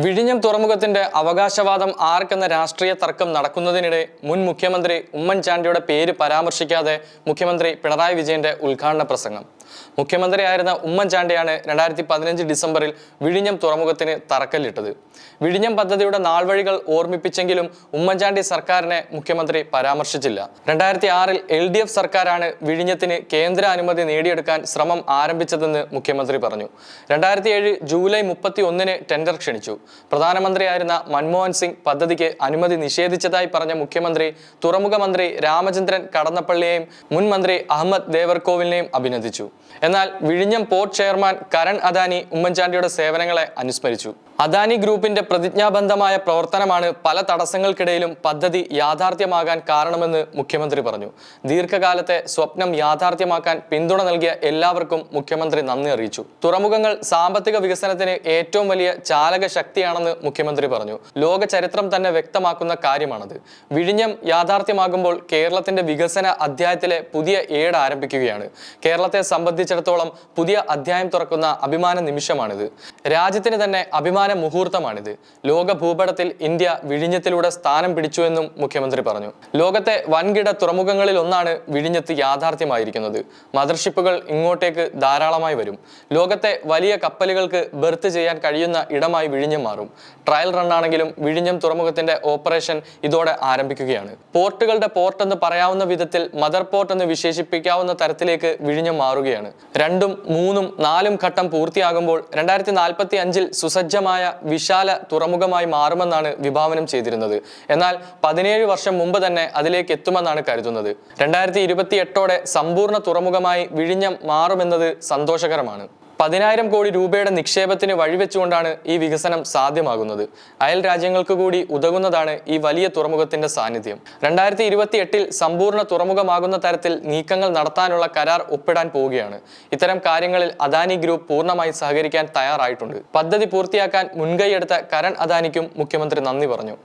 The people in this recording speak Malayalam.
വിഴിഞ്ഞം തുറമുഖത്തിന്റെ അവകാശവാദം ആർക്കെന്ന രാഷ്ട്രീയ തർക്കം നടക്കുന്നതിനിടെ മുൻ മുഖ്യമന്ത്രി ഉമ്മൻചാണ്ടിയുടെ പേര് പരാമർശിക്കാതെ മുഖ്യമന്ത്രി പിണറായി വിജയന്റെ ഉദ്ഘാടന പ്രസംഗം. മുഖ്യമന്ത്രിയായിരുന്ന ഉമ്മൻചാണ്ടിയാണ് 2015 ഡിസംബറിൽ വിഴിഞ്ഞം തുറമുഖത്തിന് തറക്കല്ലിട്ടത്. വിഴിഞ്ഞം പദ്ധതിയുടെ നാൾവഴികൾ ഓർമ്മിപ്പിച്ചെങ്കിലും ഉമ്മൻചാണ്ടി സർക്കാരിനെ മുഖ്യമന്ത്രി പരാമർശിച്ചില്ല. 2006-ൽ LDF സർക്കാരാണ് വിഴിഞ്ഞത്തിന് കേന്ദ്ര അനുമതി നേടിയെടുക്കാൻ ശ്രമം ആരംഭിച്ചതെന്ന് മുഖ്യമന്ത്രി പറഞ്ഞു. 2007 ജൂലൈ 31-ന് ടെൻഡർ ക്ഷണിച്ചു. പ്രധാനമന്ത്രിയായിരുന്ന മൻമോഹൻ സിംഗ് പദ്ധതിക്ക് അനുമതി നിഷേധിച്ചതായി പറഞ്ഞ മുഖ്യമന്ത്രി തുറമുഖ മന്ത്രി രാമചന്ദ്രൻ കടന്നപ്പള്ളിയെയും മുൻ മന്ത്രി അഹമ്മദ് ദേവർകോവിലിനെയും അഭിനന്ദിച്ചു. എന്നാൽ വിഴിഞ്ഞം പോർട്ട് ചെയർമാൻ കരൺ അദാനി ഉമ്മൻചാണ്ടിയുടെ സേവനങ്ങളെ അനുസ്മരിച്ചു. അദാനി ഗ്രൂപ്പിന്റെ പ്രതിജ്ഞാബദ്ധമായ പ്രവർത്തനമാണ് പല തടസ്സങ്ങൾക്കിടയിലും പദ്ധതി യാഥാർത്ഥ്യമാകാൻ കാരണമെന്ന് മുഖ്യമന്ത്രി പറഞ്ഞു. ദീർഘകാലത്തെ സ്വപ്നം യാഥാർത്ഥ്യമാക്കാൻ പിന്തുണ നൽകിയ എല്ലാവർക്കും മുഖ്യമന്ത്രി നന്ദി അറിയിച്ചു. തുറമുഖങ്ങൾ സാമ്പത്തിക വികസനത്തിന് ഏറ്റവും വലിയ ചാലക ശക്തിയാണെന്ന് മുഖ്യമന്ത്രി പറഞ്ഞു. ലോക ചരിത്രം തന്നെ വ്യക്തമാക്കുന്ന കാര്യമാണത്. വിഴിഞ്ഞം യാഥാർത്ഥ്യമാകുമ്പോൾ കേരളത്തിന്റെ വികസന അധ്യായത്തിലെ പുതിയ ഏട് ആരംഭിക്കുകയാണ്. കേരളത്തെ സംബന്ധിച്ചിടത്തോളം പുതിയ അധ്യായം തുറക്കുന്ന അഭിമാന നിമിഷമാണിത്. രാജ്യത്തിന് തന്നെ അഭിമാന മുഹൂർത്തമാണിത്. ലോക ഭൂപടത്തിൽ ഇന്ത്യ വിഴിഞ്ഞത്തിലൂടെ സ്ഥാനം പിടിച്ചുവെന്നും മുഖ്യമന്ത്രി പറഞ്ഞു. ലോകത്തെ വൻകിട തുറമുഖങ്ങളിൽ ഒന്നാണ് വിഴിഞ്ഞത്ത് യാഥാർത്ഥ്യമായിരിക്കുന്നത്. മദർഷിപ്പുകൾ ഇങ്ങോട്ടേക്ക് ധാരാളമായി വരും. ലോകത്തെ വലിയ കപ്പലുകൾക്ക് ബെർത്ത് ചെയ്യാൻ കഴിയുന്ന ഇടമായി വിഴിഞ്ഞം മാറും. ട്രയൽ റണ്ണാണെങ്കിലും വിഴിഞ്ഞം തുറമുഖത്തിന്റെ ഓപ്പറേഷൻ ഇതോടെ ആരംഭിക്കുകയാണ്. പോർട്ടുകളുടെ പോർട്ട് എന്ന് പറയാവുന്ന വിധത്തിൽ മദർ പോർട്ട് എന്ന് വിശേഷിപ്പിക്കാവുന്ന തരത്തിലേക്ക് വിഴിഞ്ഞം മാറുകയാണ്. 2, 3, 4 ഘട്ടം പൂർത്തിയാകുമ്പോൾ 2045-ൽ സുസജ്ജമായ വിശാല തുറമുഖമായി മാറുമെന്നാണ് വിഭാവനം ചെയ്തിരുന്നത്. എന്നാൽ 17 വർഷം മുമ്പ് തന്നെ അതിലേക്ക് എത്തുമെന്നാണ് കരുതുന്നത്. 2028ഓടെ സമ്പൂർണ്ണ തുറമുഖമായി വിഴിഞ്ഞം മാറുമെന്നത് സന്തോഷകരമാണ്. 10,000 കോടി രൂപയുടെ നിക്ഷേപത്തിന് വഴിവെച്ചുകൊണ്ടാണ് ഈ വികസനം സാധ്യമാകുന്നത്. അയൽ രാജ്യങ്ങൾക്ക് കൂടി ഉതകുന്നതാണ് ഈ വലിയ തുറമുഖത്തിന്റെ സാന്നിധ്യം. 2028-ൽ സമ്പൂർണ്ണ തുറമുഖമാകുന്ന തരത്തിൽ നീക്കങ്ങൾ നടത്താനുള്ള കരാർ ഒപ്പിടാൻ പോവുകയാണ്. ഇത്തരം കാര്യങ്ങളിൽ അദാനി ഗ്രൂപ്പ് പൂർണ്ണമായി സഹകരിക്കാൻ തയ്യാറായിട്ടുണ്ട്. പദ്ധതി പൂർത്തിയാക്കാൻ മുൻകൈയെടുത്ത കരൺ അദാനിക്കും മുഖ്യമന്ത്രി നന്ദി പറഞ്ഞു.